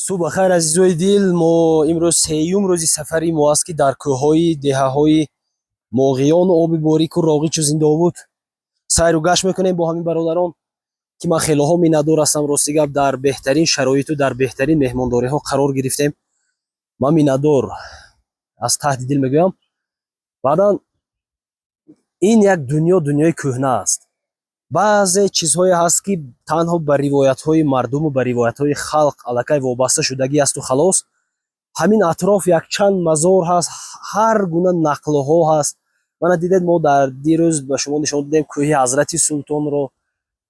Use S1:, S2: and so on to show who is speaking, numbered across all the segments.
S1: Субҳ бахайр азизои дил. Мо имрӯз сеюм рӯзи сафари мо аст ки дар кӯҳҳои деҳаҳои Моғиёну оби борику Роғичу Зиндовуд сайру гашт мекунем бо ҳамин бародарон, ки ман хелоҳо миннатдор ҳастам. Рости гап, дар беҳтарин шароиту дар беҳтарин меҳмондориҳо қарор гирифтем. Ман миннатдор аз таҳти дил мегӯям. Баъдан ин як дунёи кӯҳна аст. баъзе чизҳое ҳаст ки танҳо ба ривоятҳои мардуму ба ривоятҳои халқ аллакай вобаста шудагӣ асту халос. ҳамин атроф якчанд мазор ҳаст, ҳар гуна нақлҳо ҳаст. мана дидед, мо дар дирӯз ба шумо нишон додем кӯҳи Ҳазрати Султонро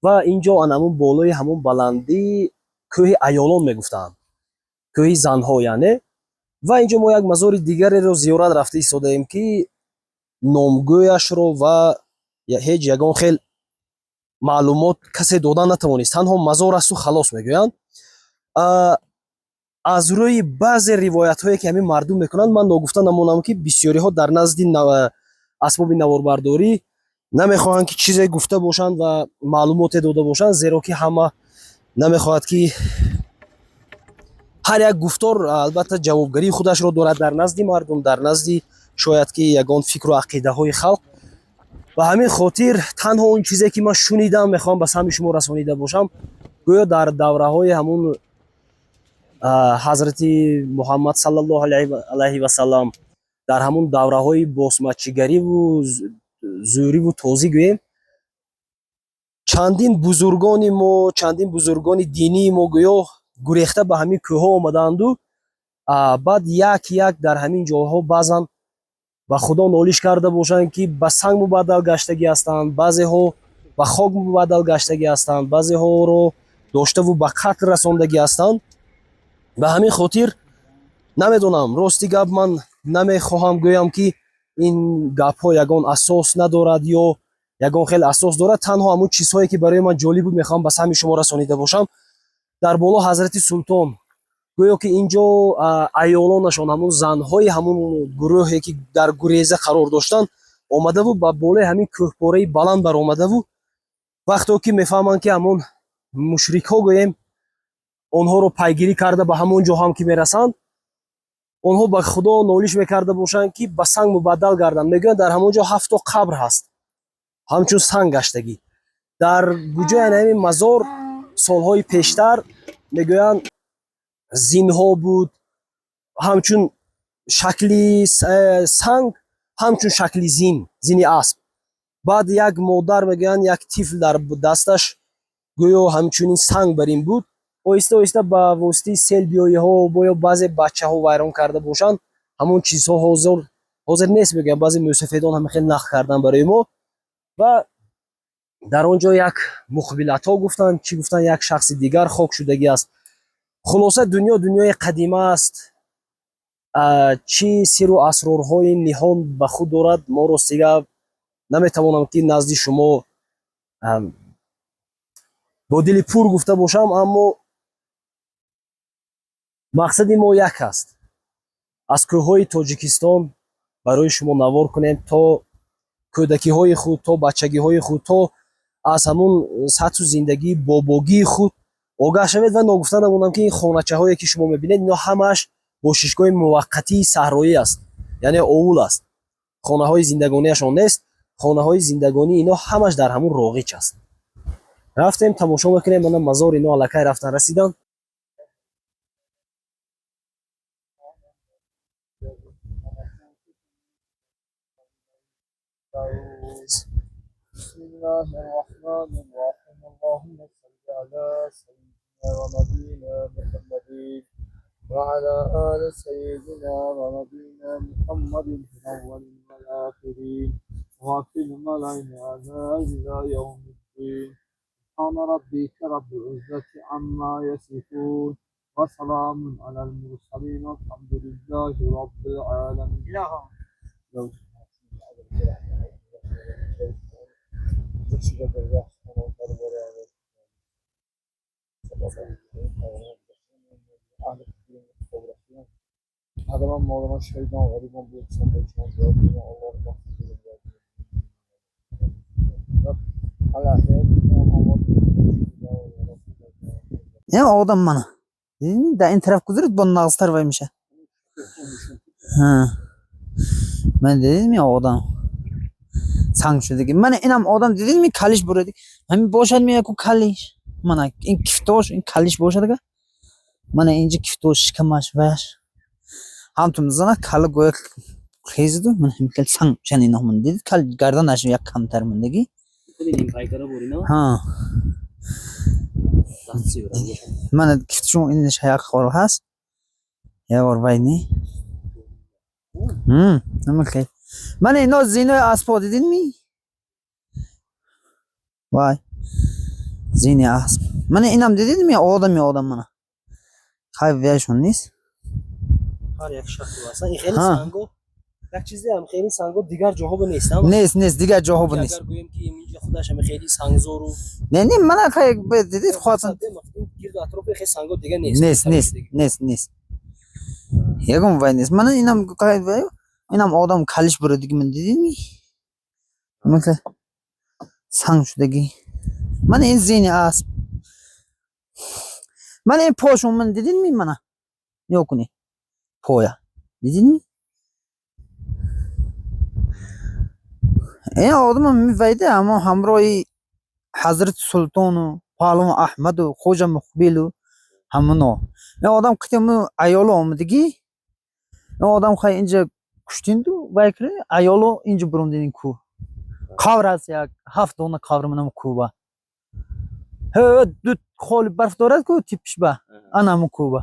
S1: ва инҷо анамун болои ҳамун баландӣ кӯҳи аёлон мегуфтаанд, кӯҳи занҳо яъне. Ва инҷо мо як мазори дигареро зиёрат рафта истодаем, ки номгӯяшро ва ҳеҷ ягон хел маълумот касе додан натавонист, танҳо мазор асту халос мегӯянд. аз рӯи баъзе ривоятҳое ки ҳамин мардум мекунанд, ман ногуфта намонам, ки бисёриҳо дар назди асбоби наворбардорӣ намехоҳанд ки чизе гуфта бошанд ва маълумоте дода бошанд, зеро ки ҳама намехоҳад ки ҳар як гуфтор албатта ҷавобгарии худашро дорад дар назди мардум, дар назди шояд ки ягон фикру ақидаҳои халқ. ба ҳамин хотир танҳо он чизе ки ман шунидам мехоҳам ба сами шумо расонида бошам. гӯё дар давраҳои ҳамун ҳазрати Муҳаммад саллаллоҳу алайҳи васалам, дар ҳамун давраҳои босмачигариву зӯриву тозӣ гӯем, чандин бузургони мо, чандин бузургони динии мо гӯё гурехта ба ҳамин кӯҳҳо омадаанду баъд як дар ҳамин ҷойҳо баъзан ба худо нолиш карда бошанд, ки ба санг мубаддал гаштагӣ ҳастанд, баъзеҳо ба хок мубаддал гаштагӣ ҳастанд, баъзеҳоро доштаву ба қатл расондагӣ ҳастанд. ба ҳамин хотир намедонам, рости гап ман намехоҳам гӯям, ки ин гапҳо ягон асос надорад ё ягон хел асос дорад. танҳо ҳамун чизҳое ки барои ман ҷолиб буд мехоҳам ба сами шумо расонида бошам. дар боло Ҳазрати Султон гӯё ки инҷо аёлонашон, ҳамун занҳои ҳамун гурӯҳе ки дар гуреза қарор доштанд, омадаву ба болои ҳамин кӯҳпораи баланд баромадаву вақто ки мефаҳманд, ки ҳамун мушрикҳо гӯем онҳоро пайгирӣ карда ба ҳамон ҷо ҳам ки мерасанд, онҳо ба худо нолиш мекарда бошанд, ки ба санг мубаддал гарданд. мегӯянд дар ҳамон ҷо 7 қабр ҳаст, ҳамчун санг гаштагӣ. дар гуҷои ҳамин мазор солҳои пештар мегӯянд зинҳо буд, ҳамчун шакли санг, ҳамчун шакли зини асп. баъд як модар мегӯянд як тифл дар дасташ гӯё ҳамчунин санг бар ин буд. оҳиста оҳиста ба воситаи селбиёиҳо бо ё баъзе бачаҳо вайрон карда бошанд. ҳамон чизҳо ҳозир нест, мегӯям баъзе мусофедон ҳама хел нақл кардан барои мо. ва дар он ҷо як мухбилатҳо гуфтанд, чӣ гуфтанд, як шахси дигар хок шудагӣ аст. хулоса дунёи қадима аст. чӣ сиру асрорҳои ниҳон ба худ дорад, мо ростига наметавонам ки назди шумо бо дили пур гуфта бошам, аммо мақсади мо як аст: аз кӯҳҳои Тоҷикистон барои шумо навор кунем, то кӯдакиҳои худ, то бачагиҳои худ, то аз ҳамун сатҳу зиндагии бобогии худ огаҳ шавед. ва ногуфта намонам, ки ин хоначаҳое ки шумо мебинед, ино ҳамааш бошишгоҳи муваққатии саҳроӣ аст, яъне овул аст. хонаҳои зиндагониашон нест. хонаҳои зиндагонии ино ҳамаш дар ҳамун Роғич аст. рафтем тамошо мекунем. мана мазор ино аллакай рафтан расидам.
S2: بسم الله الرحمن الرحيم اللهم صل على سيدنا ونبينا محمد وعلى آل سيدنا ونبينا محمد في الأولين والآخرين وفي الملأ الأعلى إلى يوم الدين. سبحان ربك رب العزة عما يصفون وسلام على المرسلين والحمد لله رب العالمين. Adamın malına şeyden gariban bir insanla çalışıyor. Allah'ın bahsediyor. Allah her zaman
S3: Ya odam mana. دیدین در این طرف گذارید با نازتر وای میشه. ها من دیدین می آدم سنگ شده که من اینم آدم دیدین می کالیش برده همین باشد می کو کالیش من این کفتوش این کالیش باشد که من اینجا کفتوش کماش وش هم تو مزنا کال گوی خیزدو من همین کل سنگ شنی نمون دید کال گردنش یک کمتر مندگی
S1: ببینیم پایکارا بورینا
S3: ها من کفتشون اینش یک خور هست یا ور وای نمیخوای من اینا زینه اسب دیدین می وای زینه اسب من اینم دیدین می آدم من خیلی ویشون نیست
S1: هر یک شکل واسه این خیلی سنگو یک چیزی هم خیلی سنگو دیگر جاها به نیستم
S3: نیست دیگر جاها نیست
S1: اگر گویم که اینجا خودش هم خیلی سنگزور و
S3: نه من خیلی دیدید خواستم
S1: گرد اطراف خیلی سنگو دیگه نیست
S3: نیست یکم وای نیست من اینم خیلی وای اینم آدم کالیش برو دیگه من دیدین می مثل سنگ شدگی من این زینی اسب من این پاشون من دیدین می منه یا کنی پایا دیدین می این آدم می ویده اما همراهی حضرت سلطان و پالوان احمد و خوجا مقبل و همونو این آدم کتیم ایالو آمدگی این آدم خیلی اینجا کشتین دو وایکره ایالو اینجا بروندین کو کاور هست یک 7 دونه کاور منم کوبا دو خالی برف دارد کو تیپش با انم کوبا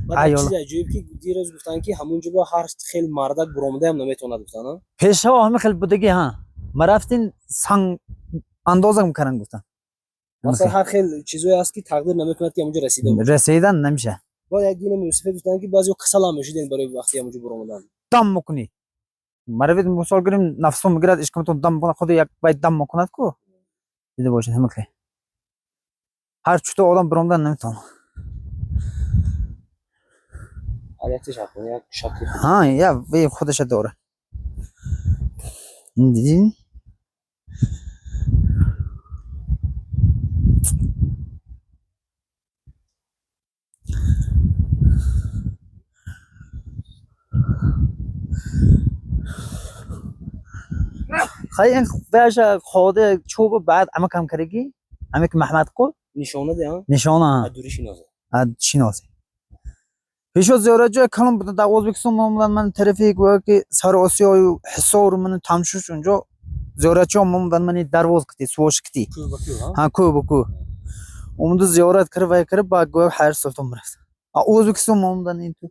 S1: ایالو چیز عجیبی که دیروز گفتن که همونجا با هر خیلی مردک برامده هم نمیتونه گفتن
S3: پیشا همه خیلی بودگی ها ما رفتین سنگ اندازه میکنن گفتن
S1: مثلا هر خیلی چیزایی هست که تقدیر نمیکنه که همونجا
S3: رسیدن نمیشه
S1: با یک دین موسیقی گفتن که بعضی کسل هم میشدن برای وقتی همونجا برامدن
S3: دم میکنی مروید مثال گریم نفسم میگیرد اشکمتون دم کنه خود یک باید دم میکند کو دیده باشید همه خیلی هر چطور آدم برامدن نمیتونه
S1: حالیتش هکنه یک شکل
S3: ها یا وی خودش داره این دیدی خیلی این ویش خواهده چوب بعد اما کم کرگی اما که محمد کو
S1: نشانه ده ها
S3: نشانه
S1: دوری شناسه
S3: شناسه پیشو زیارت جای کلم بودن در ازبکستان من ترافیک و که سر آسیا و حصار من تمشوش اونجا زیارت جا من دروازه کتی سواش کتی ها کو اومد زیارت کرد و کرد بعد گویا هر سلطان برست ازبکستان من این تو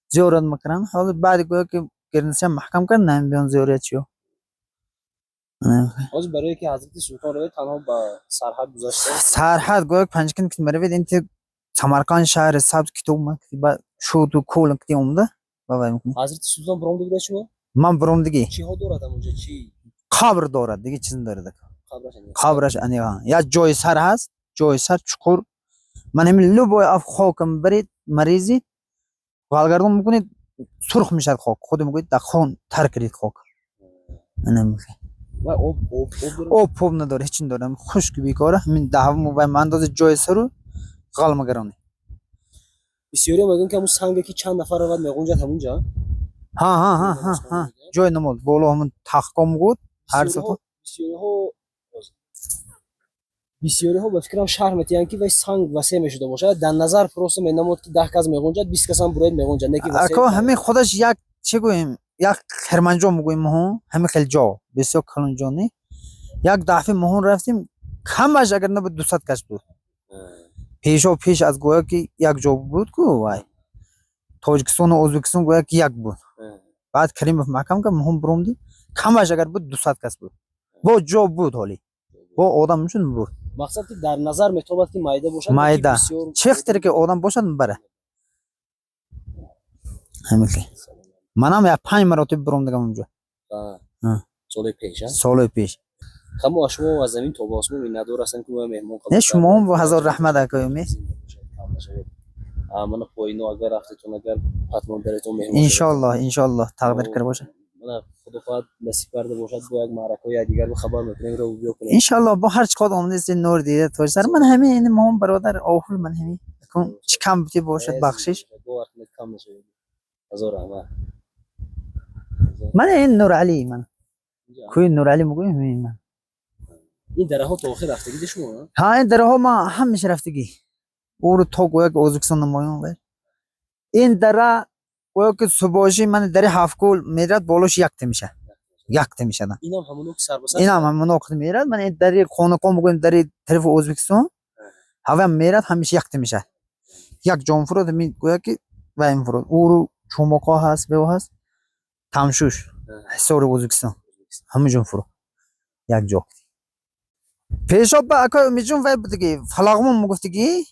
S3: زیارت میکنن حالا بعد گویا که گرنسی محکم کرد نمی بیان زیارت چیو
S1: از برای که حضرت سلطان رو تنها با سرحد گذاشته
S3: سرحد گویا 5 کن که مروید این تو سمرقند شهر سبز کتاب مکتی با شود و کول کتی اومده بابا میکنه
S1: حضرت سلطان برام دیگه چیه
S3: من برام دیگه
S1: چی ها دارد اونجا چی
S3: قبر دارد دیگه چیز داره
S1: خبرش
S3: انیقا یا جای سر هست جای سر چکور من همین لبای اف خاکم برید مریضی والگردون میکنید سرخ میشد خاک خود میگوید در خون تر کرید خاک انا میگه
S1: و
S3: آب نداره هیچ نداره خشک بیکاره همین دهم و من اندازه جای سر رو قلم گرانه
S1: بسیاری میگن که همون سنگی که چند نفر رفت میگونجا همونجا
S3: ها جای نمود بالا همون تخکام بود هر سطح
S1: بسیاری ها به فکرم شهر میتیان که وای سنگ واسه میشده باشه در نظر پروسه مینمود که 10 کس میگونجا 20 کس هم برید میگونجا نه که واسه
S3: اکو همین خودش یک چه گویم یک خرمنجا میگویم ما همین خیلی جا بسیار کلان جا نه یک دفعه مهون رفتیم کمش اگر نه 200 کس بود پیش از گویا که یک جا بود کو وای تاجیکستان و ازبکستان گویا که یک بود بعد کریمов محکم که مهم برومدی کمش اگر بود 200 کس بود با جا بود حالی با آدم میشون بود
S1: مقصد که در نظر میتابد که مایده باشد
S3: مایده چه اختیاری که آدم باشد بره همین منم یا 5 مرتبه برومدم اونجا سال پیش
S1: خمو اشما از زمین تا به آسمون می ندور هستن که ما مهمون
S3: نه شما هم هزار رحمت کنیم
S1: من پایینو اگر رفتتون اگر حتما براتون مهمون
S3: ان شاء الله تقدیر کرده باشه
S1: حالا خدا خواهد نصیب کرده باشد با یک معرکه یا دیگر به خبر میکنیم رو بیا کنیم
S3: انشالله با هر چقدر آمده نور دیده تو سر من همین این مام برادر آهول من همین کم چی کم بودی باشد بخشش
S1: با وقت کم نشه هزار رحمت
S3: من این نور علی من
S1: اینجا.
S3: کوی نور علی میگویم همین من
S1: این دره ها تا آخر رفتگی شما
S3: ها این دره ها ما همیشه رفتگی او رو تا گویا که ازبکستان نمایان بود این دره گویا که صبحاشی من دره هفت میرد بالاش یک میشه میشه
S1: اینم همونو که سر به سر
S3: این هم همون وقت میرد من این دره خانقاه میگویم دره طرف ازبکستان هوا میرد همیشه یک میشه یک جام فرود می گویا که و این فرود او رو چوماقا هست به هست تمشوش سور ازبکستان همه جون فرو یک جا پیشا با اکا میجون وای بودگی فلاغمون مگفتگی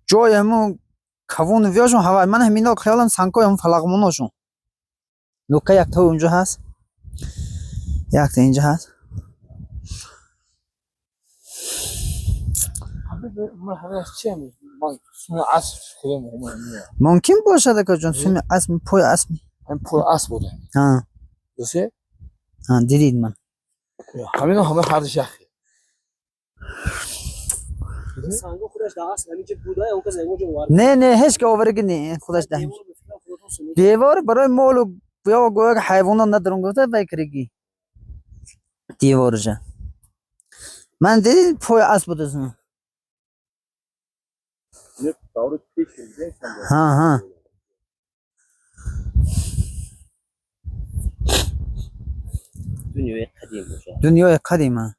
S3: جای همون کوون ویاشون هوا من همینا خیالم سانکو هم فلاغموناشون لوکا یک تا اونجا هست یک تا اینجا هست
S2: من همه چی هم من سوم عصر خودم میاد
S3: ممکن باشد که جون سومی اسم پای اسمی
S2: من پر عصر بودم
S3: ها
S2: درسته
S3: ها دیدید من
S2: همه هر شخصی
S1: سانگو خودش داست همین که بوده اون که زنگو جو وارد
S3: نه هیچ که آورگی نه خودش ده دیوار برای مال و بیا گویا که حیوانات ندارن گفته بکرگی دیوارش من دیدید پای اسب بود اسم
S2: یه دور پیش میده
S3: ها
S1: دنیای قدیم باشه
S3: دنیای قدیمه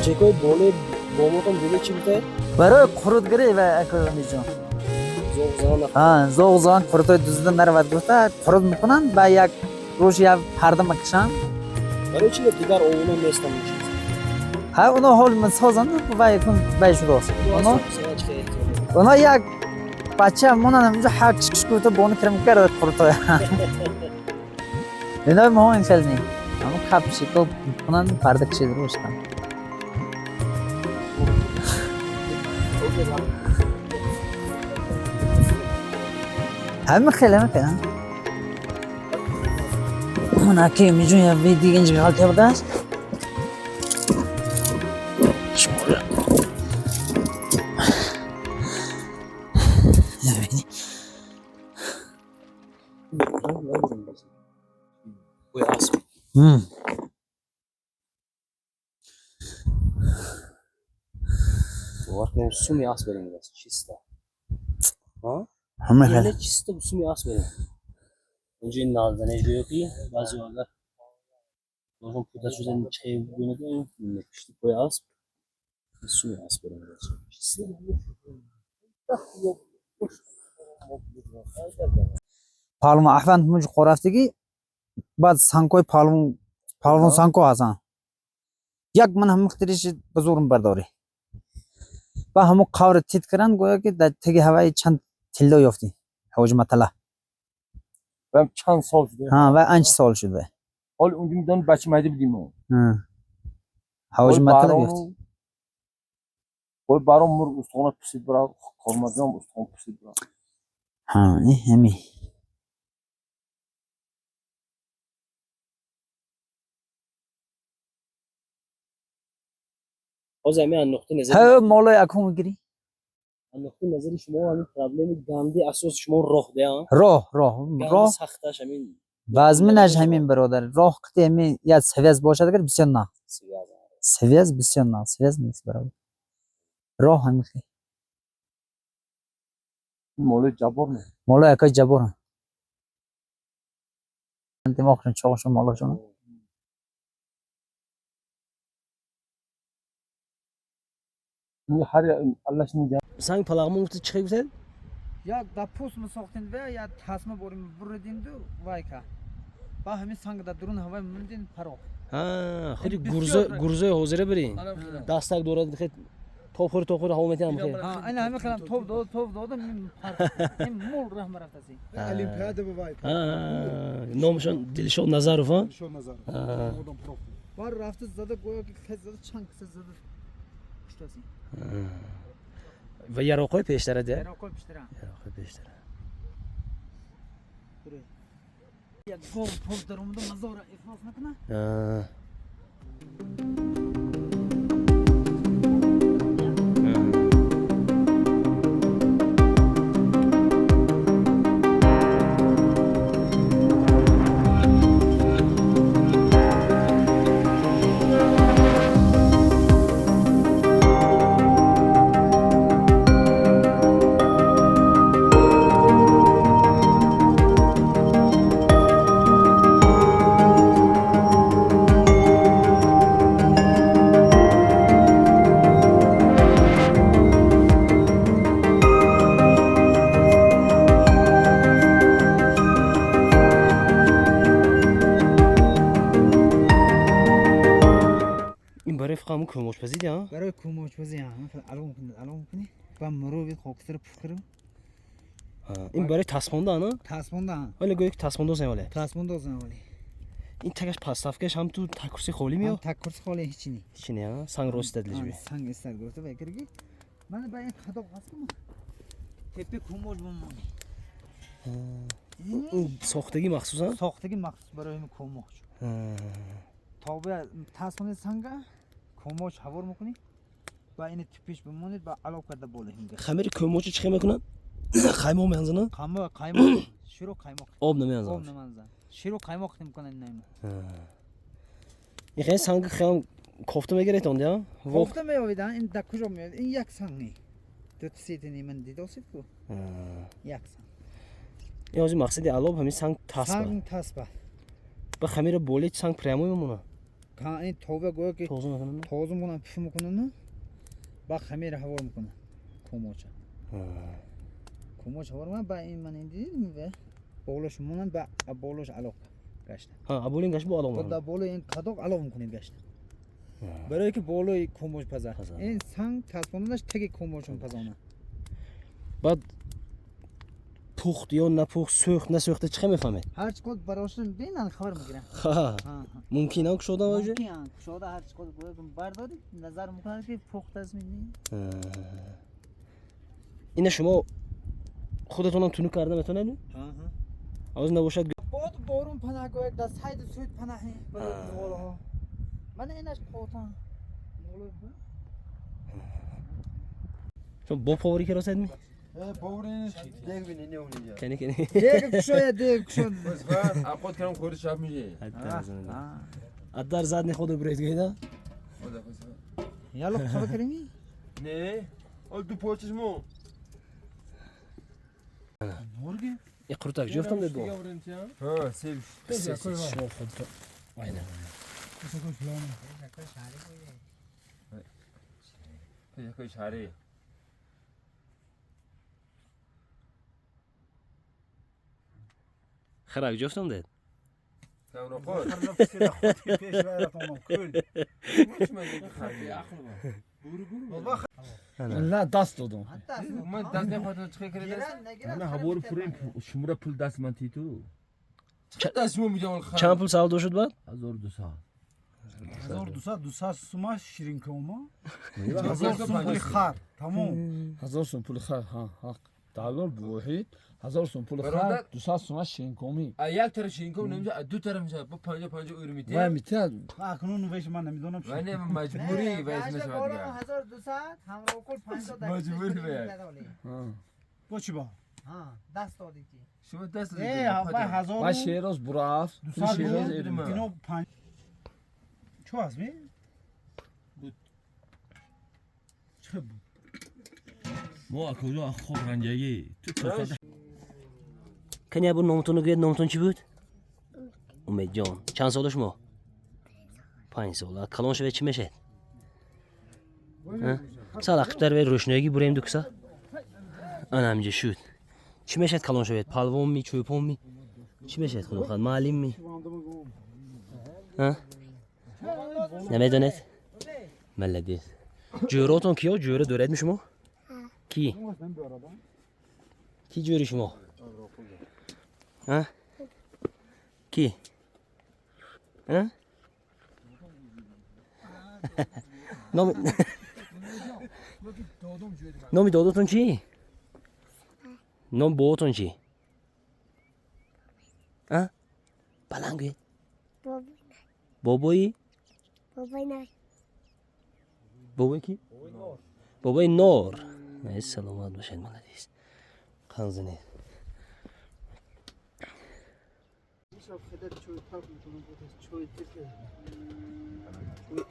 S1: چکای باله باماتون بوده چی بوده
S3: برای خرودگری و اکادمی جان
S1: زوغ
S3: ها زوغ زان خرودای دوزدن نرود گفته خرود میکنن و یک روش یا پرده مکشن
S1: برای چی دیگر اونو نیستم میشه
S3: ها اونا حال من سازن و یکون بیش راست اونا یک بچه مونن همینجا حق چکش گفته بانو کرم کرده خرودای اینا ما این خیلی نیم اما کپشی که میکنن پرده کشید روشتن همه خیلی میکنن من اکی میجون یا وی دیگه اینجا حال کرده است
S1: بوی اسب باور کنم سومی اسب بریم بس چیسته ها
S3: همه
S1: یعنی
S3: خیلی
S1: چیسته سومی اسب بریم اونجا این نازنه دیو کی بعضی وقتا لازم پوتا شدن چای بگیریم نکشتی بوی اسب سومی اسب بریم بس چیسته
S3: پالما احوان مج خورفتگی بعد سانکوی پالون سانکو هستن یک من هم مختریش بزرگم برداری با همو قار تیت کردن گویا که در تگی هوای چند تلو یافتی حوج مطلع
S2: Ben çan sol şurada.
S3: ها و انچ سال شده
S2: Ol uncumdan başımaydı bildiğim o.
S3: Havacımatı da gördü.
S2: Koy baron mur ustuna pişip bırak. Kalmazdan ustuna pişip bırak.
S3: Ha, emi.
S1: باز همین از نقطه نظر
S3: Ha, molay akım giri.
S1: از نقطه نظر شما همین پرابلم گندی اساس شما راه ده ها
S3: Roh.
S1: گندی سختش همین
S3: Vazminaj همین برادر. Roh kıtı emi ya seviyaz boşadı gir bisyon na.
S1: سیاز
S3: Seviyaz bisyon na. Seviyaz neyse برادر. Roh همین ki.
S2: Mola cabor ne?
S3: Molay akay jabor. Demoqran çoğuşun molay şunu.
S2: Şimdi her Allah şimdi
S1: سنگ پلاغمون گفتی چی گفتن
S3: Ya da pus mu soktun ve ya tasma borum buradin du vayka. Ba hemi sangda durun hava mundin paro.
S1: ها خیلی
S3: بسیار
S1: گرزه حوزره برین دستک دورد خیلی توخور هومتی هم خیلی
S3: Ha aynen hemi kalam top do da min par. Hem mol rahma raftasi.
S4: Olimpiada به وای
S1: ها نامشون دلشون نظرف ها
S4: شو نظر
S1: ها.
S4: اودم پروف
S3: Var raftı zada goya ki kez zada çank kız zada. Kuştasi.
S1: و یراقای پیشتره ده
S3: Era kol piştira.
S1: یراقای پیشتره
S3: Buraya. Ya pov darumda mazora iflas nakna.
S1: ها. این برای فقط همون کموش پزیدی ها
S3: برای کوموچ بزی ها الان کنی با مرو بی خوکتر پخرم
S1: این برای تصمانده نه
S3: تاسموندا
S1: ولی گویا که تصمانده سیماله
S3: تاسموندا زنوالی
S1: این تکش پاسافکش هم تو تکرسی خولی میو
S3: tak kurs خاله هیچی نی
S1: چی نه سنگ روست دادلی جبی
S3: sangi ister görse bekirgi ben ben kadok baskım tepe kumoç bulmani
S1: این ساختگی مخصوصا
S3: soxtagi maxsus برای kumoç tavbe tasmani sanga kumoç havor mukuni با این تیپش بمونید با علاقه کرده بوله هنگه
S1: خمیر کموچ چی میکنن خیمه میانزنه
S3: قایماق شیرو قایماق
S1: آب
S3: آب
S1: نمیانزن
S3: نمانزن شیرو قایماق میکنن نیم
S1: این خیلی سنگ خیلی کوفته میگیره اون دیا
S3: گفته میاویدن این دکوجا میاد این یک سنگی دو سیتنی من دیدوسید کو یک سنگ
S1: این از مقصدی علاب همین سنگ تاسبه
S3: سنگ تاسبه
S1: به خمیر بولی سنگ پرمو میمونه
S3: کا این توبه گویا که
S1: توزون میکنن
S3: توزو میکنن پف میکنن با خمیر هوار میکنن کوموچا کوموچ هوار من با این من این دیدم و بولش مونن با بولش علاقه گشت
S1: ها ابولین گاش با
S3: تو
S1: علام
S3: دا بولو این کادوق علاقه میکنید گشت برای که بولوی کوموچ پزا این سنگ تاسبونش تگی کوموچون پزانه
S1: بعد پخت یا نپخت سوخت نسوخته چه میفهمید
S3: هر چی کد براشون بینن خبر میگیرن
S1: ممکنه که شده باشه
S3: ممکن شده هر چی کد گویا برداری نظر میکنن که پخت از منی
S1: این شما خودتونم تونو کرده میتونن از نباشد
S3: باد بارون پناه گویا در ساید سوید پناهی برای زغالها من اینش پوتان
S1: چون با پاوری که راست می
S4: باورین دیگه بینی نونی
S1: کنی
S3: دیگه کشویا دیگه کشون
S4: بس فقط اخوت کنم خودش شب میشه
S1: ادار زاد نه خود برید گیدا
S3: یالو خبر کردی
S4: نه اول دو پوچش مو مرگی
S1: یقرتاک جفتم دید با
S4: ها سیب
S1: شو خود تو aynen
S4: yakay şare
S1: خراک جفتم دید
S4: Tamam koy.
S2: لا دست دادم
S4: من دست نخواهد چه کردی دست؟ من هوار پریم شمره پول دست من تی تو چه دست مو میدم
S1: چند پول سال دو شد بعد
S4: 1200
S2: 1200 سوم شیرین کوما 1000 سوم پول خر تمام
S4: 1000 سوم پول خر ها حق دلار بوحید 1000 سوم پول خر
S5: برادر.
S4: 200 سوم شیرین کومی
S5: یک طرف شیرین کم نمیشه دو طرف میشه با 50 اورو
S4: و
S5: میده
S4: میتاد
S2: اکنون نوش من نمیدونم
S5: و نه مجبوری باید مثل دیگه
S3: 1200 همراه کل 50
S5: مجبوری باید.
S2: با چی با
S3: ها دست دادی کی
S5: شما دست
S2: با
S5: دیگه
S2: 1000
S4: و شیراز براف
S2: 200
S4: شیراز
S5: ایران.
S2: اینو 5 چه از می چه بود
S4: ما کجا خوب رنجایی تو
S1: کنی ابو نامتون رو گوید نامتون چی بود؟ امید جان چند سال شما؟ 5 سال کلان شوید چی میشه؟ سال اخیر به روشنایی بریم دو کسا؟ آن همینجا شد چی میشه کلان شوید؟ پلوان می چوپان می؟ چی میشه خدا خواهد معلم می؟ نمیدونید؟ ملدید جوراتون کیا؟ جوره دورید می شما؟ کی؟ کی جوری شما؟ ها؟ کی؟ ها؟ نامی داداتون چی؟ نام باباتون چی؟ ها؟ بلند گوید بابایی؟ بابای کی؟ بابای نور نه سلامت باشید ملدیست خانزنه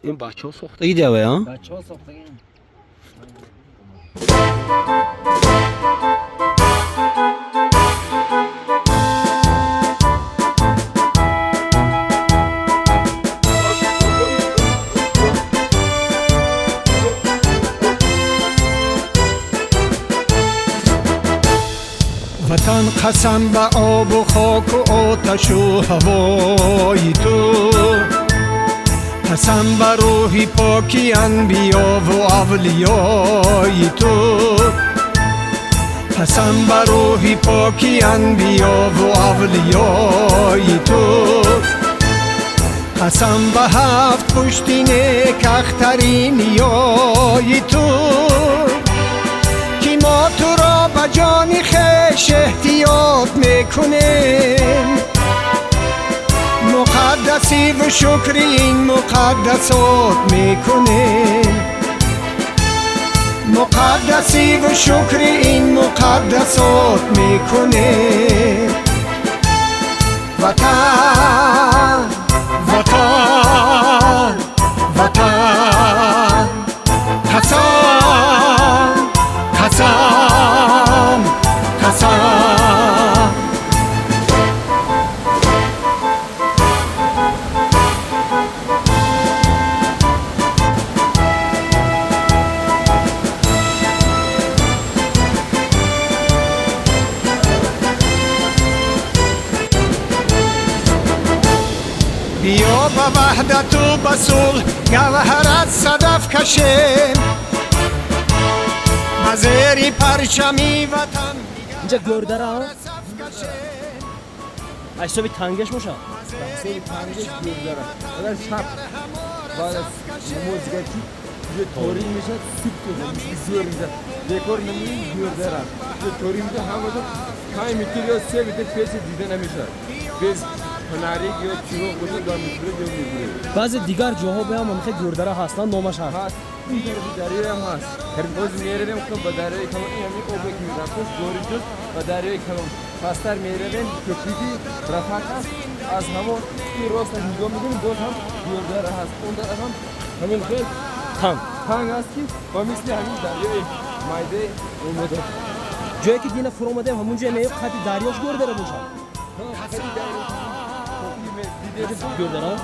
S1: این بچه ها ساختگی دیوه ها؟
S3: بچه ها ساختگی
S6: وطن قسم به آب و خاک و آتش و هوای تو قسم به روح پاکی انبیا و اولیای تو قسم به روح پاکی انبیا و اولیای تو قسم به هفت پشتین کخترین یای تو که ما تو را به جان خویش احتیاط میکنیم مقدسی و شکر این مقدسات میکنیم مقدسی و شکر این مقدسات میکنیم وطن وطن وطن قسم قسم قسم بیا به وحدت و به صلح گوهرت صدف کشیم مزیر پرچمی وطن
S1: اینجا گردره ها؟ حسابی تنگش باشه؟
S4: حسابی تنگش گیر داره اگر شب بعد از موزگتی یه توری میشه سوپ کنه میشه زور میشه دکور نمیدونی گیر داره یه توری میشه همه دو 5 متر یا 3 متر پیش دیده نمیشه biz هنری یا چیرو بوده دار میگیره یا میگیره
S1: بعضی دیگر جاها به هم میخواد گردره هستن نامش هست
S4: هست این دریای هم هست هرگز میریم که با دریای کلان این همین اوبک میرفت گوریجوز و دریای کلان پستر میریم کپیدی رفت هست از همون این راست نگاه میکنیم باز هم گردره هست اون در هم همین خیلی تنگ هست که با مثل همین دریای مایده اومده
S1: جایی که دینه فرو اومده همونجا میگه خطی دریاش گردره باشه
S4: خیلی دریای
S1: گردره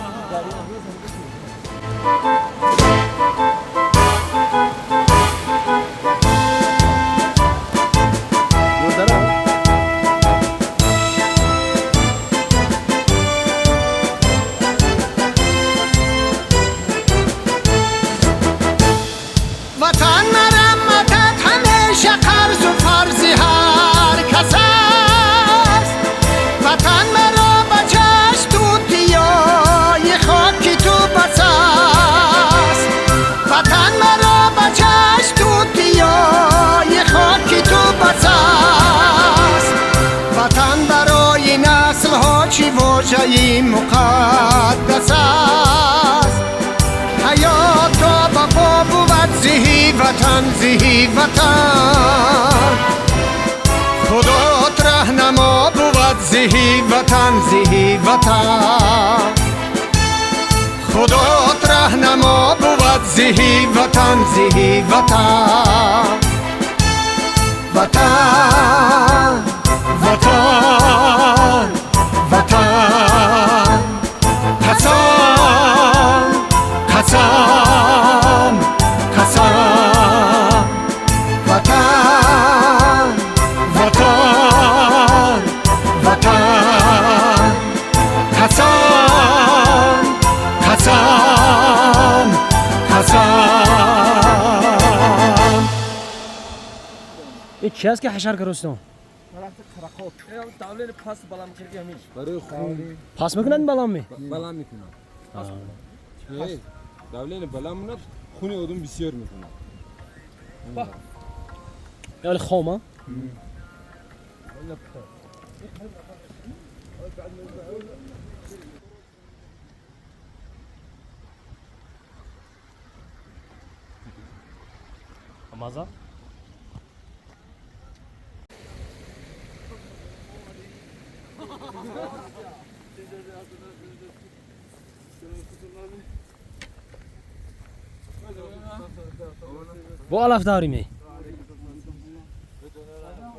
S6: وطن مرمتت همیشه قرض و فرضی هر کس است وطن مرا به چشم توتیای خاکی تو بسر واژه‌ای مقدس است حیات و بقا بود زهی وطن زهی وطن خدات رهنما بود زهی وطن زهی وطن خدات رهنما بود زهی وطن زهی وطن وطن وطن وطن قسم قسم قسم وطن وطن وطن قسم قسم قسم
S1: این چی است که حشر کرستان
S4: давление пас балам кирги ҳамин
S5: برای خون
S1: پس میکنن بلام می
S5: بلند میکنن давление بلند موند خون آدم بسیار میکنه
S1: یعنی خام مازا با علف داری می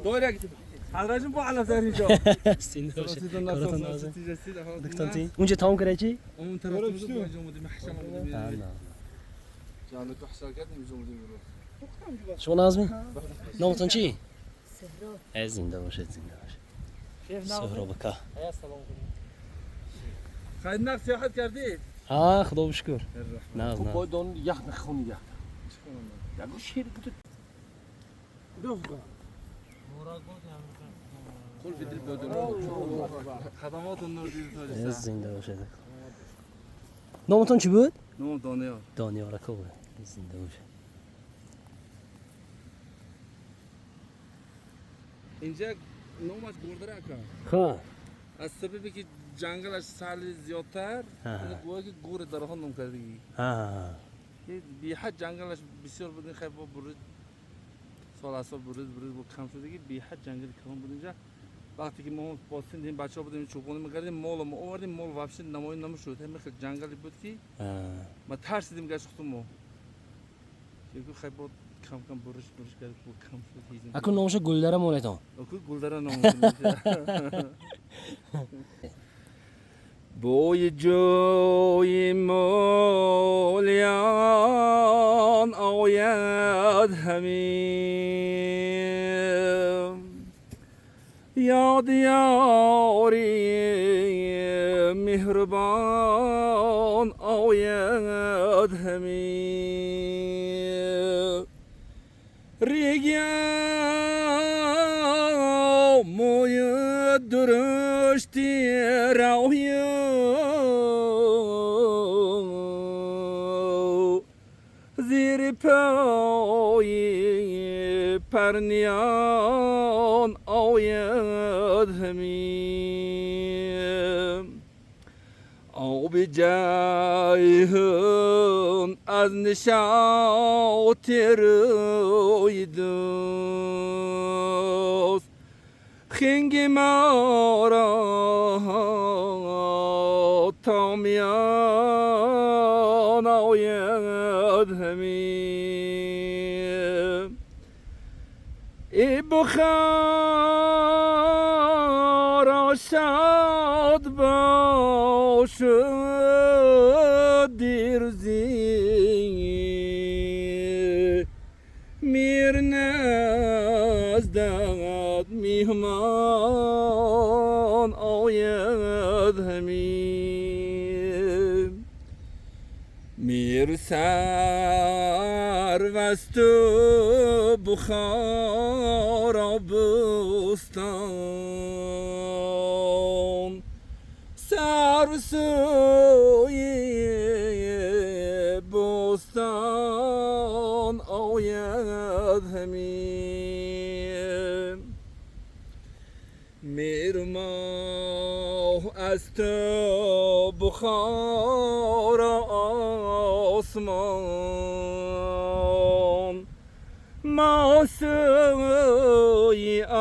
S4: دورك حضرتون با علف داری جا
S1: سینده باشه کارتون نازه دکتانتی اونجا تمام کرده چی؟
S4: اون طرف تو انجام بدیم محشم بدیم
S2: جانو تو حساب کردیم انجام بدیم رو
S1: شما نازمی؟ نامتون چی؟ سهراب زنده باشه زنده باشه سهراب بکا
S4: خیلی نقص سیاحت کردید
S1: آه خدا بشکر ناز ناز
S5: با دون یخ نخونی یخ یعنی شیر قول في دل بدون
S4: خدمات نور دید
S1: زنده باشه نامتون چی بود؟
S4: نام دانیال
S1: دانیال اکا بود زنده باشه
S4: اینجا نامش گردره کن
S1: خواه
S4: از سببی که جنگلش سال زیادتر گویا که گور درها نام کردی بی حد جنگلش بسیار بود خیلی با برود سال اصلا برود با کم شده که بی حد جنگل کم بود اینجا وقتی که ما پاسین دیم بچه ها بودیم چوبونه میکردیم مال ما آوردیم مال واپسی نمایی نمیشد همه خیلی جنگلی بود که ما ترسیدیم گشتم ما که خیلی با کم برش کرد با کم شد هیچ
S1: اکو نامش گلدره مونتون
S4: اکو گلدره نام بوی جوی مولیان آید همین یاد یاری مهربان آید همین ریگیا موی درشتی رویا زیر پای پرنیان آید همین آب جایهم از نشاط روی دوست خنگ ما را تا میان آید همین ای بخارا شاد باشد دیروزی میر نزدت میهمان آید همین میر سروست و بخارا بستان سر سوی بستان آید همین میر ماه از تو بخار آسمان ما سوی آسمان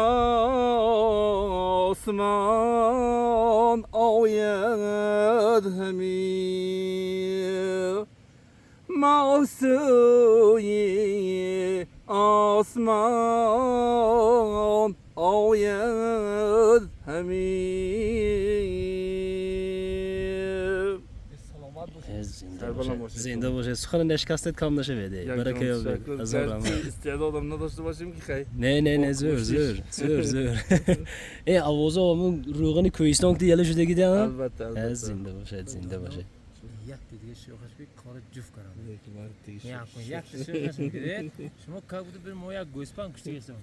S4: آید همی ما سوی آسمان آید همی
S1: زنده باشه سخن نشکستت کم نشه بده برکه هزار رحمت
S4: استعدادم نداشته باشیم که خیلی
S1: نه زور ای آوازا همون روغن کوهستان که یله شده گیده هم
S4: البته
S1: زنده باشه
S5: یک دیگه شوخش بی کار جفت کنم یک شوخش میگیره شما که بوده بریم ما یک گوسپند کشته گستم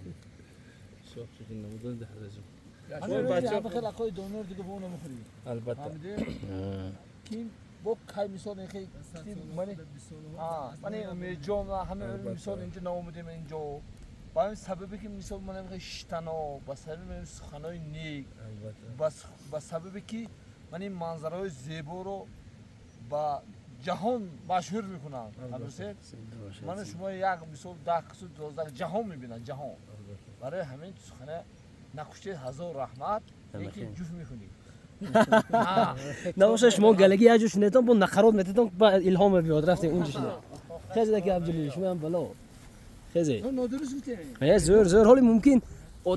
S4: شوخ شدی نمودن ده رجب
S2: همه خیلی اقای دونر دیگه با اونو مخوریم
S4: البته
S2: کیم با کای مثال خیلی من جام همه مثال اینجا نامودیم اینجا با این سببی که مثال من خیلی شتنا با سبب سخنای نیک با سببی که من این منظرهای زیبا رو با جهان مشهور میکنم درسته من شما یک مثال 10 قصد 12 جهان میبینن جهان برای همین سخنه نقشه هزار رحمت یکی جوف میکنی
S1: نباشه شما گلگی یه جوش نیتون با نخرات میتیتون با الهام بیاد رفتیم اونجا شده خیلی دکی عبدالله شما هم بلا خیلی
S2: نادرست میتونی
S1: زور حالی ممکن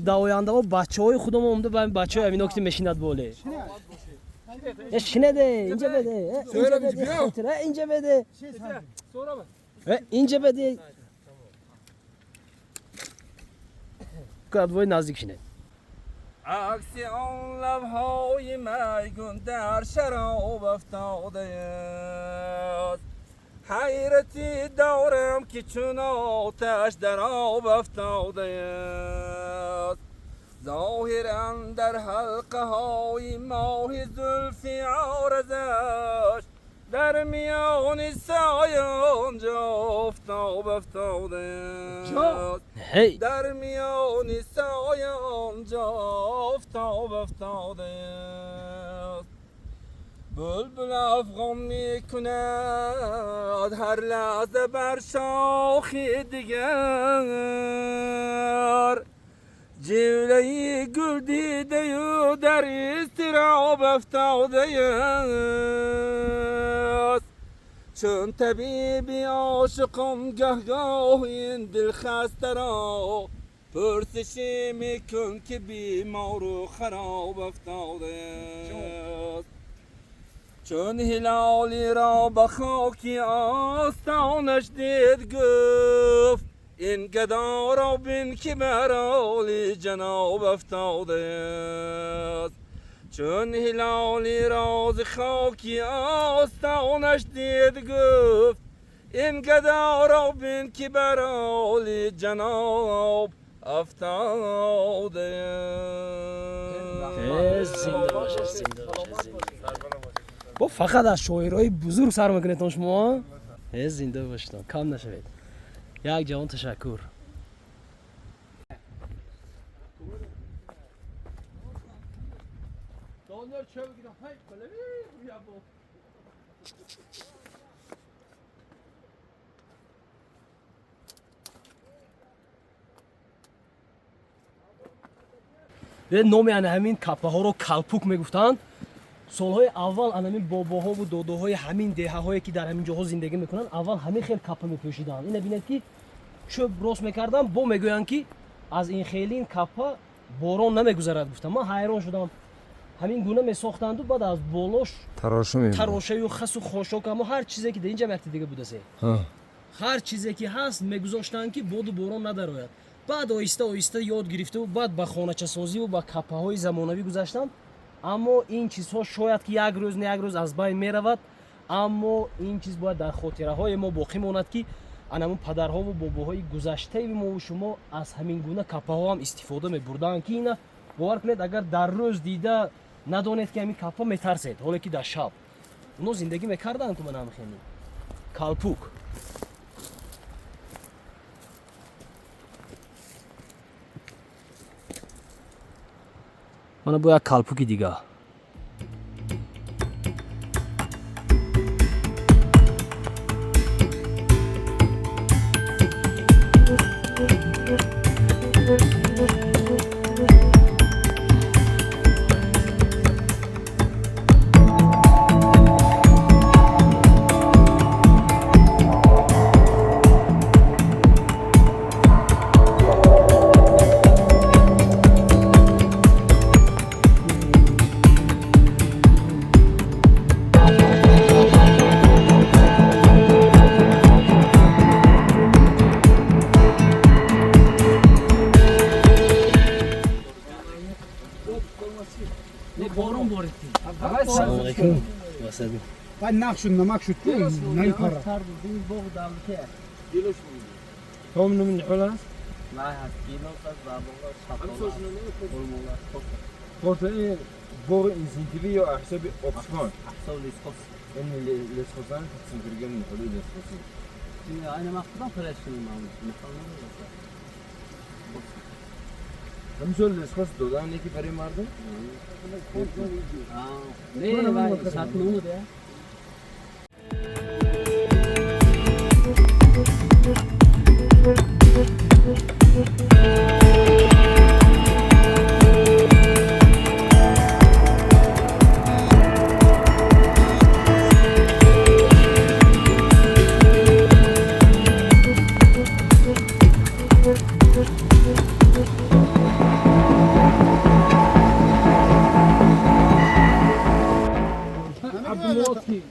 S1: دواینده و بچه های خودم اومده با بچه های همین وقتی میشیند باله شنیده اینجا بده اینجا بده اینجا بده کدوای نزدیک شنید
S4: عکسی آن لبهای میگون در شراب افتاده است حیرتی دارم که چون آتش در آب افتاده است ظاهرا در حلقه های ماه زلفی عارضش در میان سایه آنجا آفتاب افتاده است در میان سایه آنجا آفتاب افتاده است بلبل افغان میکند هر لحظه بر شاخی دیگر جلوی گل دیده و در اضطراب افتاده است چون طبیبی عاشقان گاه این دل خسته را پرسشی میکن که بیمار و خراب افتاده است چون هلالی را به خاکی آستانش دید گفت این گدا را بین که بر عالی جناب افتاده است چون هلالی را ز خاکی آستانش دید گفت این گدا را بین که بر عالی جناب افتاده است
S1: با فقط از شاعرهای بزرگ سر میکنید شما زنده باشید کم نشوید یک جوان تشکر نام همین کپه ها رو کلپوک میگفتند سالهای اول همین باباها و داداهای همین دهه هایی که در همین جاها زندگی میکنن اول همین خیلی کپه میپوشیدن این ببینید که چوب راست میکردن با میگویند که از این خیلی این کپه باران نمیگذرد گفتم من حیران شدم همین گونه میساختند و بعد از بالاش تراشه و خس و خاشاک اما هر چیزی که در اینجا وقتی دیگه بوده سه هر چیزی که هست میگذاشتن که باد و باران ندارد بعد آیسته آیسته یاد گرفته و بعد به خانچه سازی و به کپه های زمانوی گذاشتن اما این چیزها شاید که یک روز نه یک روز از بین میرود اما این چیز باید در خاطره های ما باقی ماند که همون پدرها و باباهای گذشته ما و شما از همین گونه کپه ها هم استفاده میبردن که اینا باور کنید اگر در روز دیده ندانید که همین کپه میترسید حالا که در شب اونا زندگی میکردن که من هم خیلی کلپوک من با یک کلپوکی دیگه Assalomu alaykum. Vasadim.
S7: بعد نقش النمک شد نمیپره
S5: Tomunu min xolas? Korta in bor incentivi yo ahsabi Oxford. En lesxosan tsindirgan min hudud lesxosan. Hamsol lesxos dodan neki pare mardım.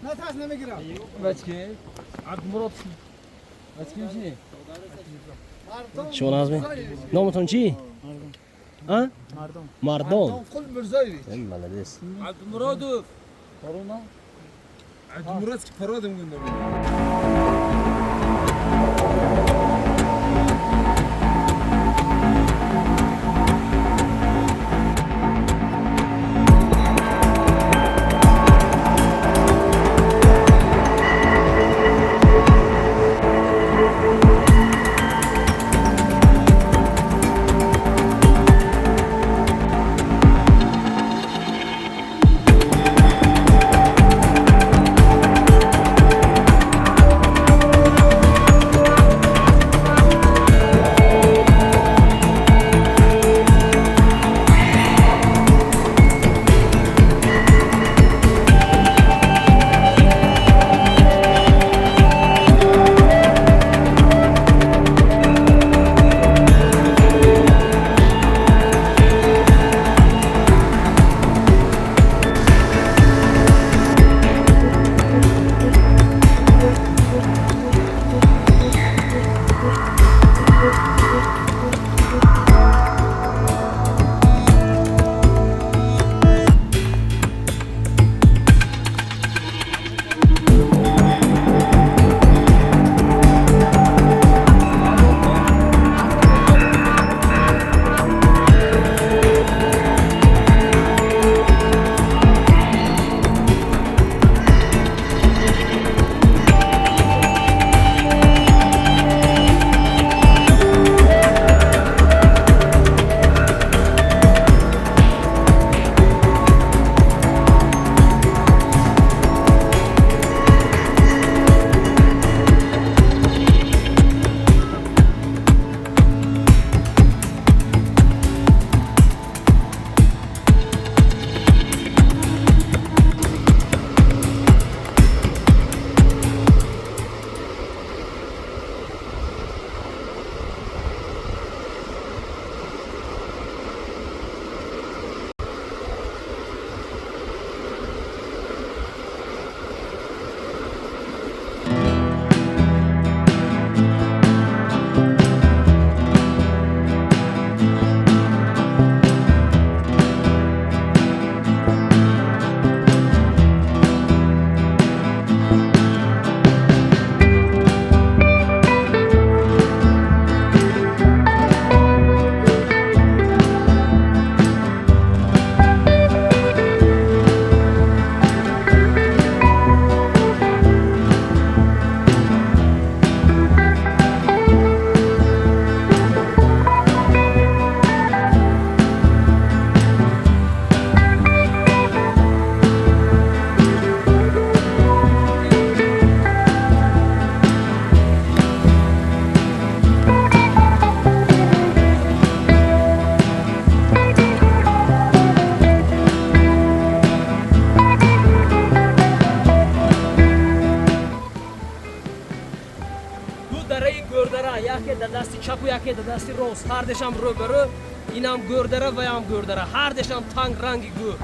S7: نتاز نمیگیرم
S5: Bachke. Abdumurod. Bachke mishi?
S1: شما نازمی؟ نامتون چی؟ مردم.
S2: قل مرزایی
S1: ملدیس.
S5: Abdumurodov. Corona. Abdumurod ki paradım gönderdim.
S1: яке да дасти чапу, яке да дасти рост, ҳардешам рӯбарӯ, инам гӯрдара ва ям гӯрдара, ҳардешам танг ранги гӯр.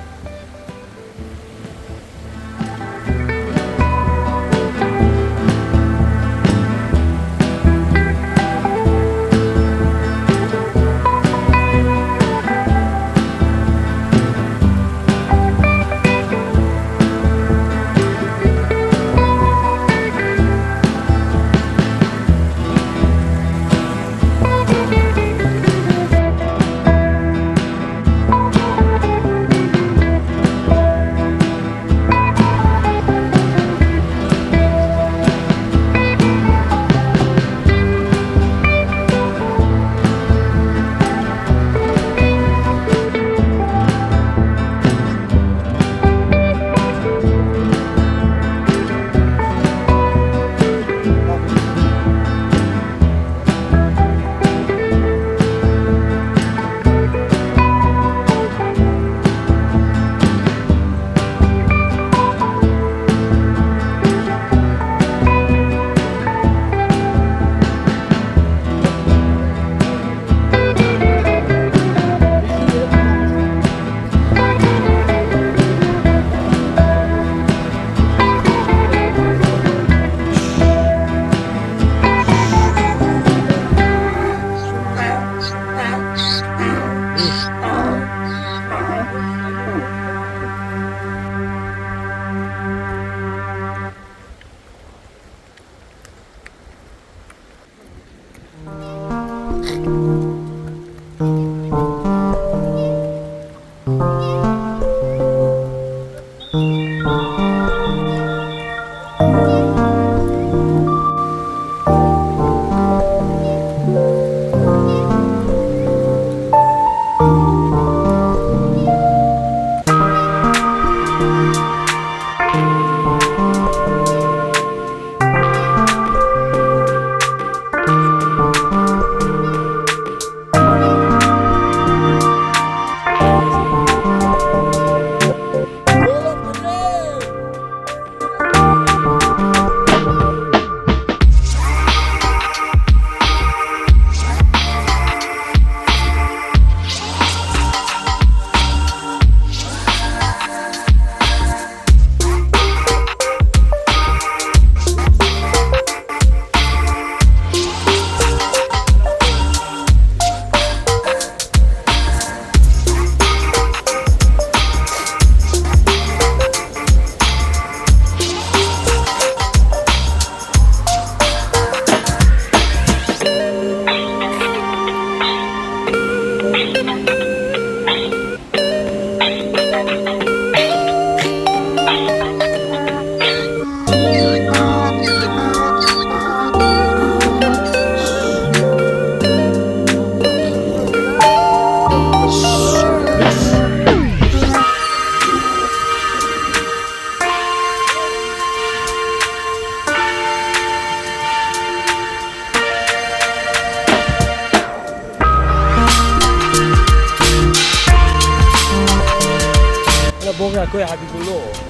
S1: بوغا كوي حبيب الله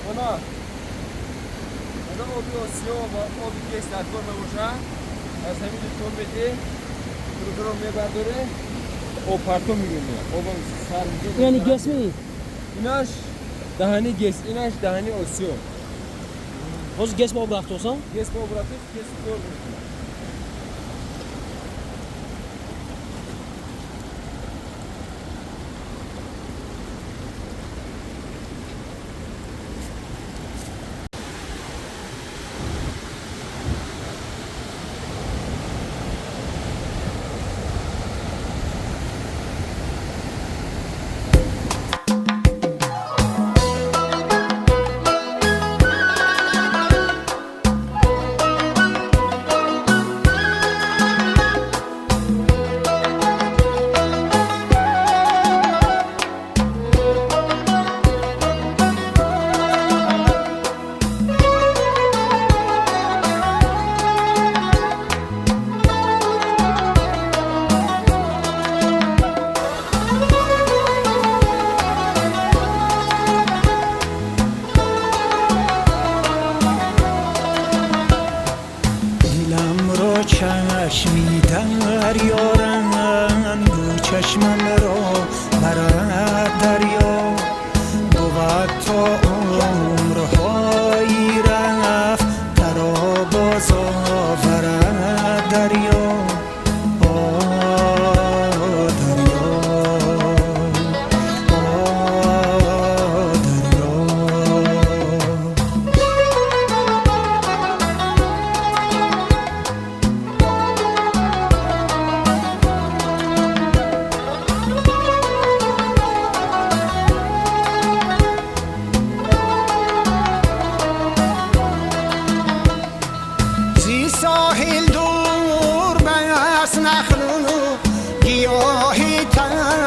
S4: Ona آبی آسیا و آبی که استدبار نباشن از همین تون بده رو میبرداره او پرتو میگونه او سر میگه
S1: یعنی گس می
S4: ایناش دهانی گس ایناش دهانی آسیا
S1: باز گس با برخت olsan
S4: گس با برخت گس دور میکنه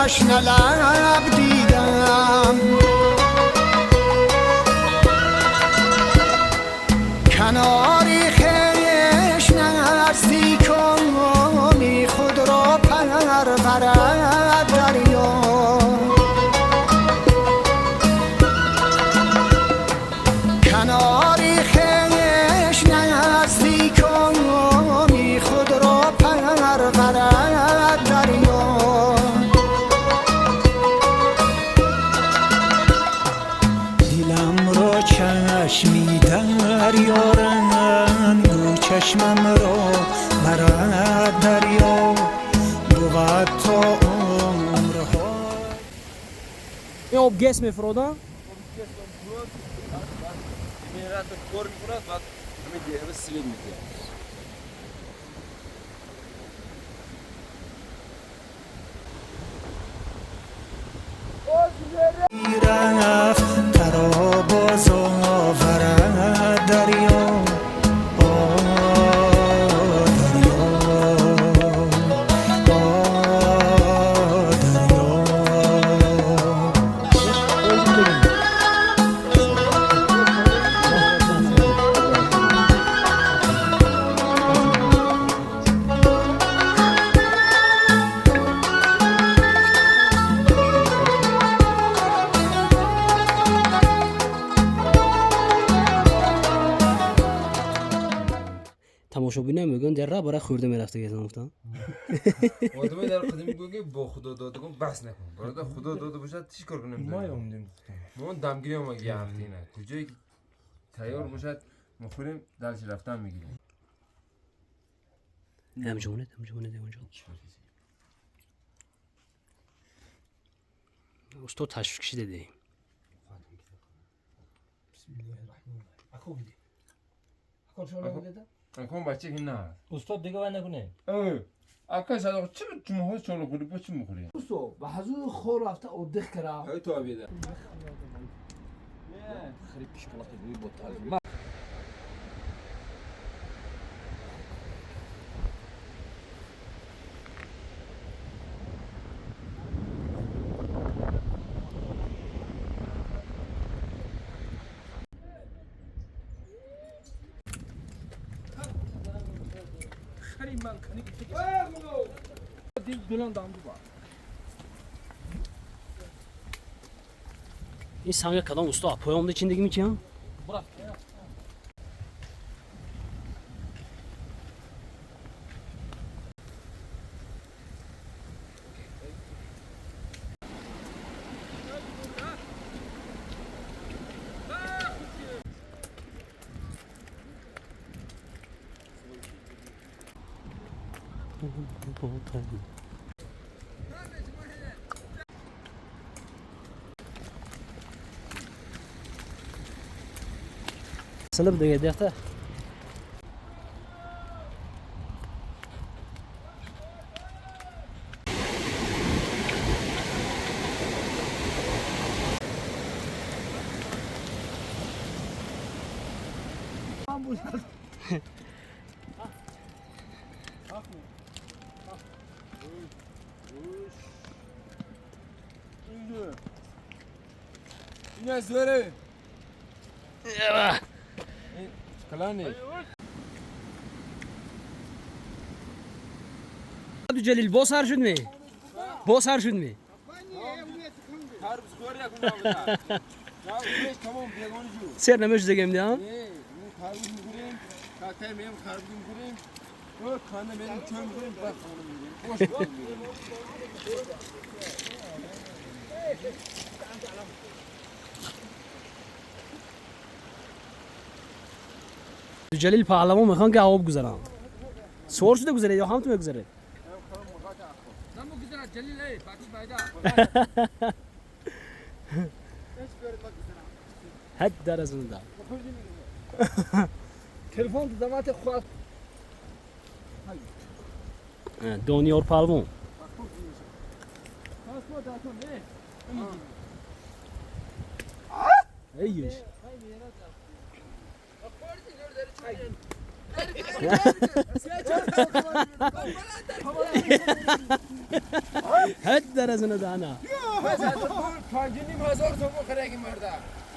S6: تشنه لب دیدم کناری خیش نزدیکانی خود را پرورد دریا کناری خیش نزدیکانی خود را پرورد دریا دلم را چشمی دریارند دو چشمم را برد دریا بود تا عمرها
S1: این آب گس میفرودا
S4: میرات کور میکنه بعد میگه سیلین میگه
S6: رفت ترا باز آورد دریا
S1: تماشابین میگن در راه برای خورده میرفته گفتم گفتم
S4: آدمی در قدمی گوگه با خدا داده کن بس نکن برای خدا داده باشد چی کار کنیم ما اومدیم ما دمگیری هم یه هفته نه کجایی که تیار باشد مخوریم درش رفتن میگیریم
S1: همجونه اونجا استاد تشویق کشی دیدی
S4: اکن بچه که نه
S5: استاد دیگه بند نکنه
S4: اکن صدق چه مهوز چالو خوری با چی مخوری؟
S2: دوستو به حضور خور رفته او دخ کرا
S4: های تو آبیده
S2: خرید شکلات روی بوتال
S1: این سنگ کدام استاد پایام ده چندگی میکنم سلب دیگه دیخته
S4: این از دوره کلانی
S1: تو جلیل باز هر شد می باز هر شد می
S4: هر بسخوری اکن نبوده نه بیش تمام بیگانی جو
S1: سر نمیش دیگه میدم
S4: نه خربوز میخوریم کاکای میم خربوز میخوریم و خانه میم چای میخوریم بعد خانه میریم خوش میخوریم
S1: تو جلیل پهلوان میخوان که آب گذارم سور شده گذاره یا هم تو میگذاره
S5: نمو گذارد جلیل ای باقی بایده
S1: حد در از اون دار
S2: تلفن تو دمات خواست
S1: دانیار پهلوان ایش هد درزنه دانا
S4: مثلا پنجونیم هزار تومان خرگی مرده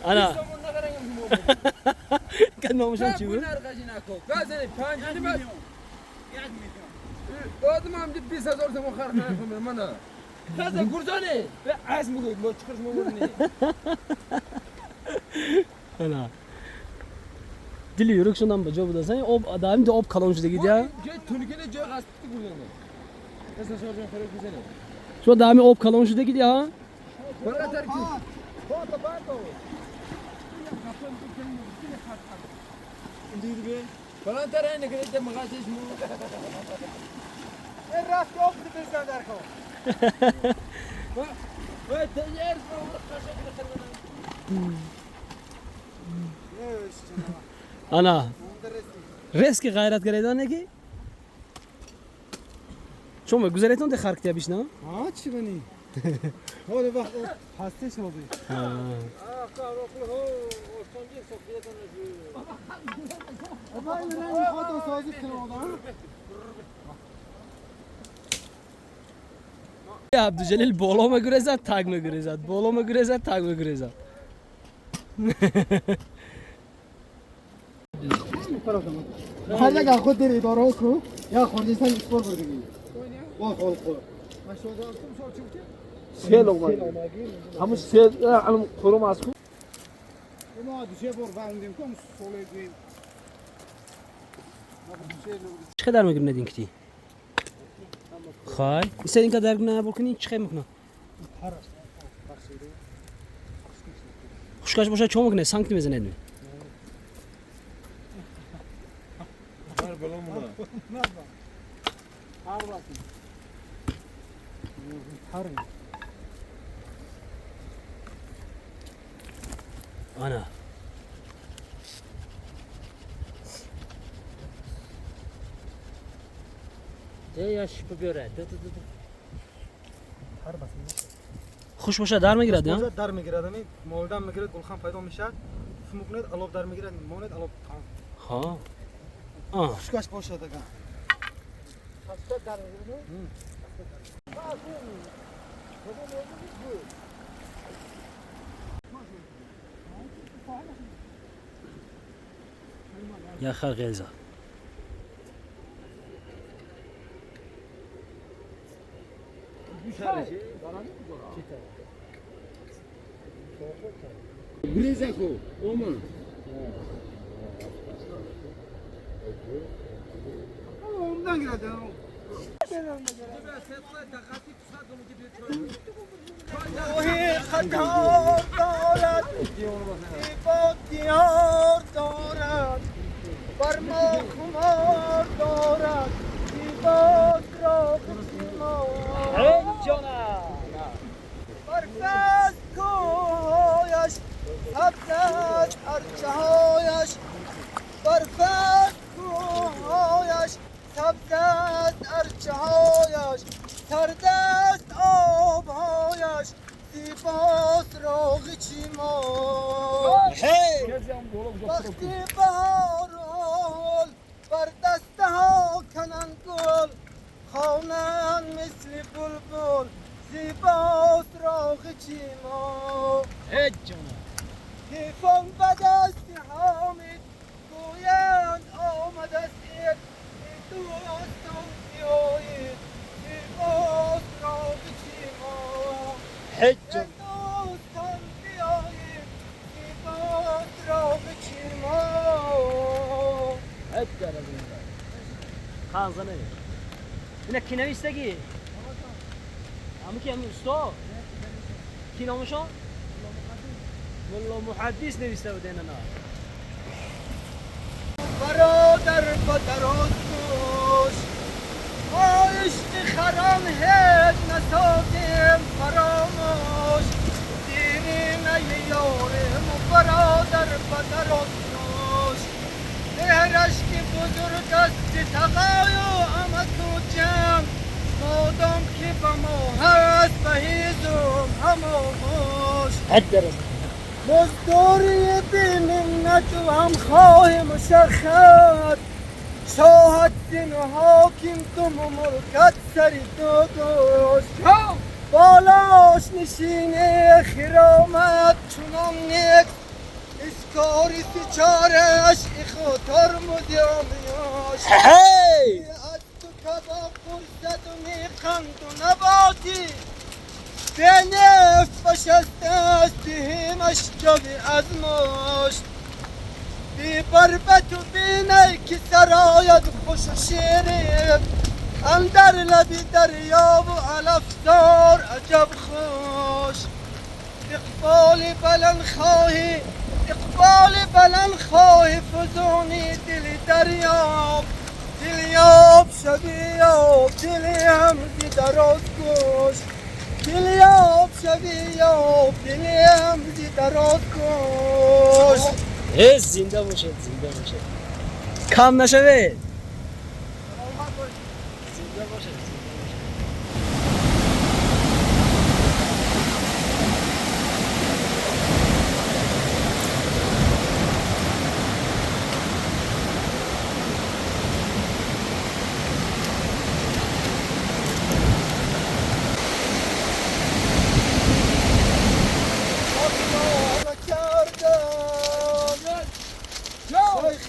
S1: انا
S4: تومان نخرگیم شما
S1: کن نامشون چی بود؟
S4: نرخشی نکن بزنی پنجونیم هست دادم هم دید 20,000 تومان خرج نکنم من بزن گرزانی به عز میگوید ما چکرش ممونی
S1: انا دلی یورک شدم به جا بود اصلا آب دائم de آب کلان شده گید یا
S4: جای تونیکنه جای قصدی گرزانی مثلا شارجان خرگ بزنی
S1: شو دائم آب کلان شده گید یا
S4: برای ترکی فلان ترى انك انت ما غاسيش مو
S7: الراس كوب بتنزل دركو
S4: والتجار
S1: انا risk غیرت گریدانه کی شما گذریتون ده خرکتی بیش نه
S7: ها چی بنی هول وقت هستش ما بی اما این نه خود سازی کنم
S1: عبدالجلیل بالا مگره زد تگ مگره زد بالا مگره زد تگ مگره زد
S7: هر جگه خود در اداره کو یا خوردستان اسپور بردگی وا خول خول
S2: سیل اومد همون سیل الان خورم از کو
S7: ما دوشه بر باندیم کم سوله دویم
S1: چه در مگره ندین کتی خای این که درگ نه بکنی چه میکنه خوشکاش باشه چون میکنه سانکت میزنه ادمی انا
S5: یاش ببره
S1: خوش باشه در میگیرد یا
S7: در میگیرد می مولدان میگیرد گلخان پیدا میشه فمکنید الاب در میگیرد مولد الاب
S1: ها آه
S7: خوشکاش باشه دیگه
S1: یا خلق ازا
S4: گریزه کو اومن
S7: اونdan girdi
S6: روحی خطار دارد زیبا دیار دارد بر ما خمار دارد زیبا را بسیما بر فست کوهایش سبز است ارچه هایش بر فست کوهایش سبز است ارچه هایش سرد است آبهایش زیباست راغ چیما وقتی بهار حال بر دسته ها کنند گل خوانند مثل بلبل زیباست راغ چیما حیفان بد است حامد گویند آمد است اید دوستان بیایید زیباست راغ چیما دوستان بیایید زیباست راغ چیما
S1: خان زنه اینا کی نویسته همون که همون استا کی نامشون؟ والله محدث نویسته بود اینا
S6: برادر با دراز گوش ما عشق خران هد نسادیم فراموش دیریم ای یارم و برادر با دراز گوش مهرش که بزرگ است تقایو آمد تو جمع مادام که با ما هست به هیزم هماموش مزدوری بی منت و هم خواه مشخص
S7: شاهد دین و حاکم تو مملکت سری داداش بالاش نشینه خرامت چونم نیک اسکاری سیچارش اخوتر مدیامیاش از تو کباب فرصت و میخند و نباتی به نفت بشست است همش جبی از مشت بی بربت و بینه که سرایت خوش و شیرین اندر لبی دریا و علفزار عجب خوش اقبال بلند خواهی فزونی دلی دریاب شبیاب دلی همزی دراز کش دلیاب شبیاب دلی همزی دراز کش
S1: زنده باشد کم نشوه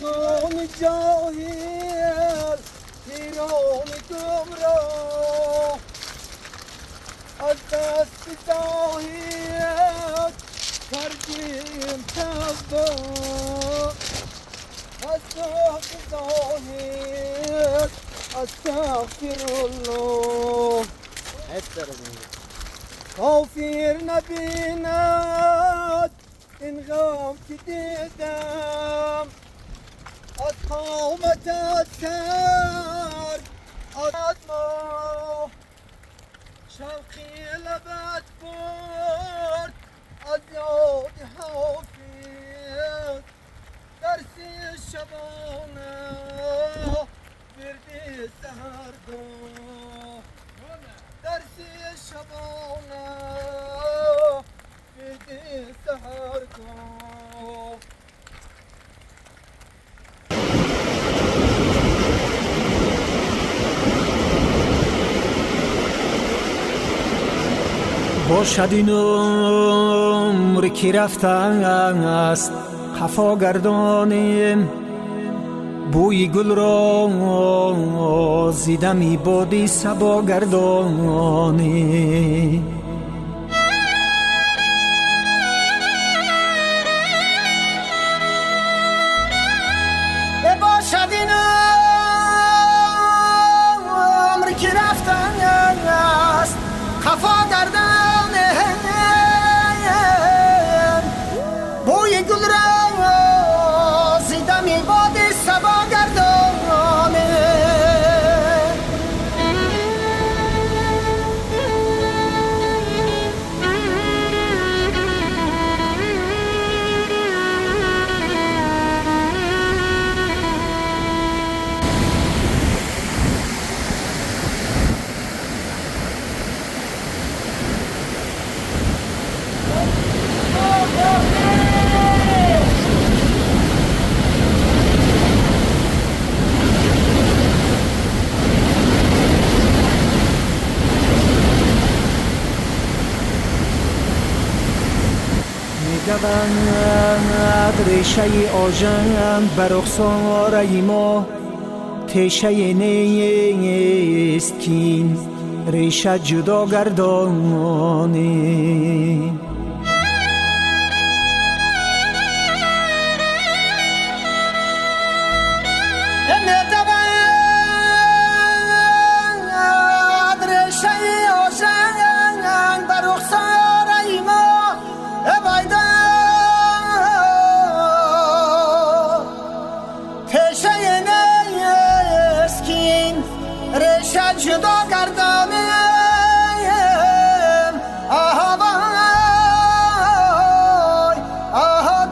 S7: شیخان جاهل پیران گمراه از دست زاهد کردیم تباه از دست زاهد استغفرالله کافر نبیند این غم که دیدم از قامتت کرد از ما شوقی لبت برد از یاد حافظ درسی شبانه بردی سهرگاه درسی شبانه بردی سهرگاه
S8: باشد این عمر که رفته است خفا گردانیم بوی گل را زیدمی بادی صبا گردانیم
S7: باشد این عمر که رفته است خفا گردانیم بوی گل را زیدمی بادی صبا گردانیم
S8: می‌دوند ریشه آژن بر رخسار ما تیشه نیست کین ریشه جدا گردانیم
S7: جدا گردانیم آها وای آها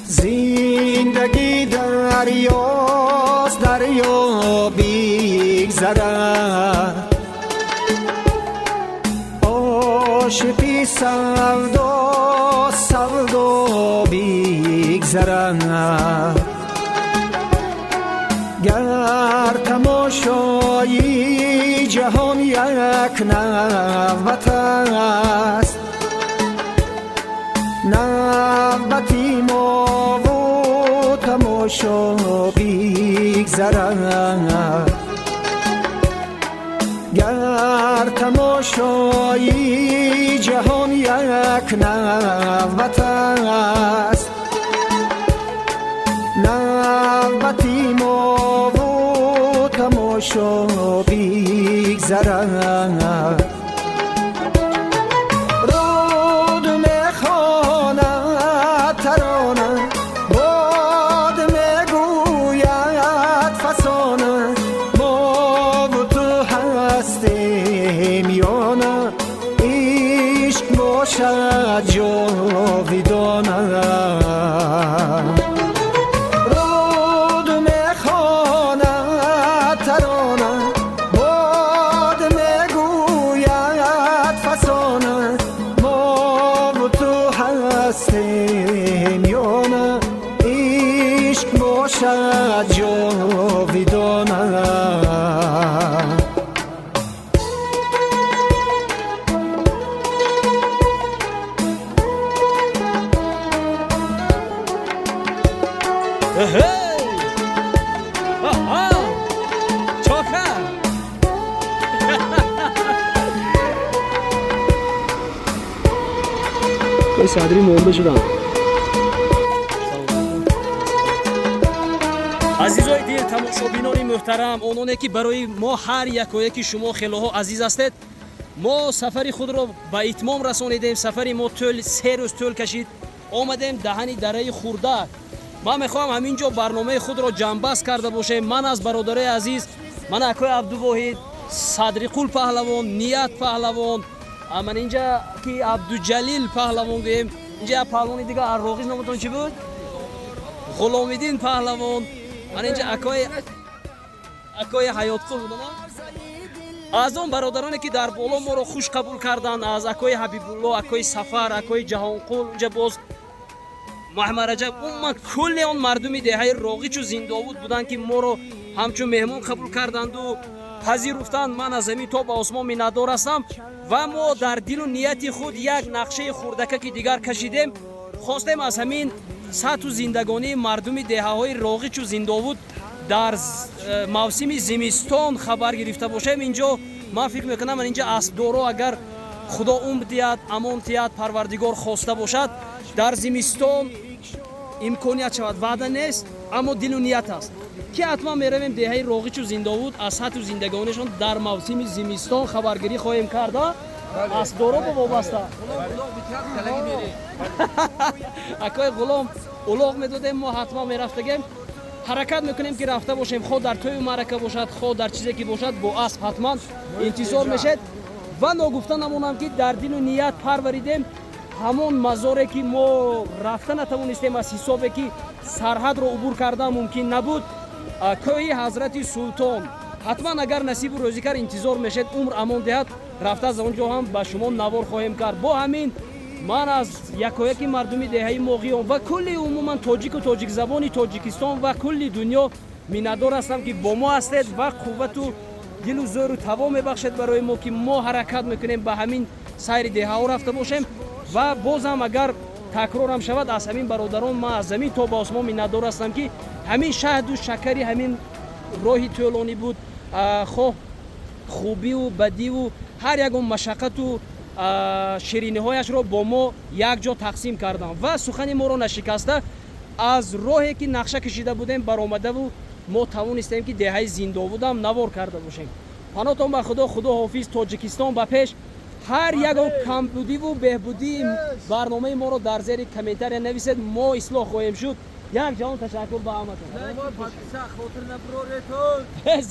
S8: زنده زندگی دریاست دریا بیگذرد عاشقی سودا سودا بیگذرد گر تماشایی جهان یک نوبت است نوبتی ما و تماشا بیگذرد گر تماشایی جهان یک نوبت است نوبتی ما و تماشا بیگذرد رود میخواند ترانه باد میگوید فسانه ما و تو هستیم یا نه عشق باشد جاودانه
S1: صدری مونده شدم. عزیزای دل тамошобинони муҳтарам, ононе ки барои мо ҳар якое ки шумо хелоҳо азиз ҳастед, мо сафари худро ба итмом расонидем. Сафари мо тӯл 3 рӯз тӯл кашид. омадем даҳани дараи хурдак. ман мехоҳам ҳамин ҷо барномаи худро ҷамъбаст карда бошем. ман аз бародарои азиз, ман акои абдувоҳид, садриқул паҳлавон, ният паҳлавон, аман инҷа ки абдуҷалил паҳлавон гӯем. инҷа як паҳлавони дигар арроғиз номатон чӣ буд? ғуломиддин паҳлавон. ман инҷа акои ҳаётқул будам. аз он бародароне ки дар боло моро хуш қабул карданд, аз акои ҳабибулло, акои сафар, акои ҷаҳонқул, инҷа боз муҳаммад раҷаб, умуман кулли он мардуми деҳаи роғичу зиндовуд буданд ки моро ҳамчун меҳмон қабул карданду пазируфтанд. ман аз замин то ба осмон миннатдор ҳастам ва мо дар дилу нияти худ як нақшаи хурдакаки дигар кашидем. хостем аз ҳамин сатҳу зиндагонии мардуми деҳаҳои роғичу зиндовуд дар мавсими зимистон хабар гирифта бошем. инҷо ман фикр мекунам инҷа аспдоро агар худо умр диҳад, амон диҳад, парвардигор хоста бошад, дар зимистон имконият шавад, ваъда нест, аммо дилу ният аст ки ҳатман меравем деҳаи роғичу зиндовуд аз сатҳу зиндагонишон дар мавсими зимистон хабаргирӣ хоҳем карда. аспдоро бо вобаста акои ғулом улоғ медодем, мо ҳатман мерафтагем, ҳаракат мекунем ки рафта бошем, хо дар тӯю маърака бошад, хо дар чизе ки бошад, бо асп ҳатман интизор мешед. ва ногуфта намонам ки дар дилу ният парваридем ҳамон мазоре ки мо рафта натавонистем аз ҳисобе ки сарҳадро убур кардан мумкин набуд, кӯҳи ҳазрати султон. ҳатман агар насибу рӯзикар интизор мешед, умр амон диҳад, рафта аз он ҷо ҳам ба шумо навор хоҳем кард. бо ҳамин ман аз якояки мардуми деҳаи моғиён ва кулли умуман тоҷику тоҷикзабони тоҷикистон ва кулли дунё миннатдор ҳастам ки бо мо ҳастед ва қуввату дилу зӯру таво мебахшед барои мо ки мо ҳаракат мекунем ба ҳамин сайри деҳаҳо рафта бошем. ва бозам агар такрорам шавад, аз ҳамин бародарон ман аз замин то ба осмон миннатдор ҳастам ки ҳамин шаҳду шакари ҳамин роҳи тӯлонӣ буд, хоҳ хубиву бадиву ҳар ягон машаққату шириниҳояшро бо мо якҷо тақсим карданд ва сухани моро нашикаста аз роҳе ки нақша кашида будем баромадаву мо тавонистем ки деҳаи зиндовудам навор карда бошем. паноҳтон ба худо, худо ҳофиз. тоҷикистон ба пеш. ҳар ягон камбудиву беҳбудии барномаи моро дар зери комментария нависед, мо ислоҳ хоҳем шуд. як ҷаҳон ташаккур ба ҳаматон.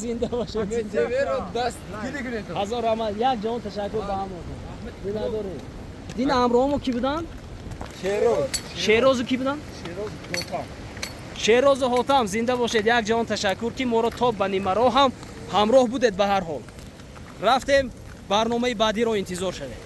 S1: зинда бошед. ҳазор раҳмат. як ҷаҳон ташаккур ба ҳаматон. миннатдорем. дин ҳамроҳамо ки буданд? шерозу ки буданд? Шерозу Ҳотам зинда бошед. Якҷон ташаккур ки моро то ба нимароҳ ҳам ҳамроҳ будед. Ба ҳар ҳол рафтем. барномаи баъдиро интизор шавед.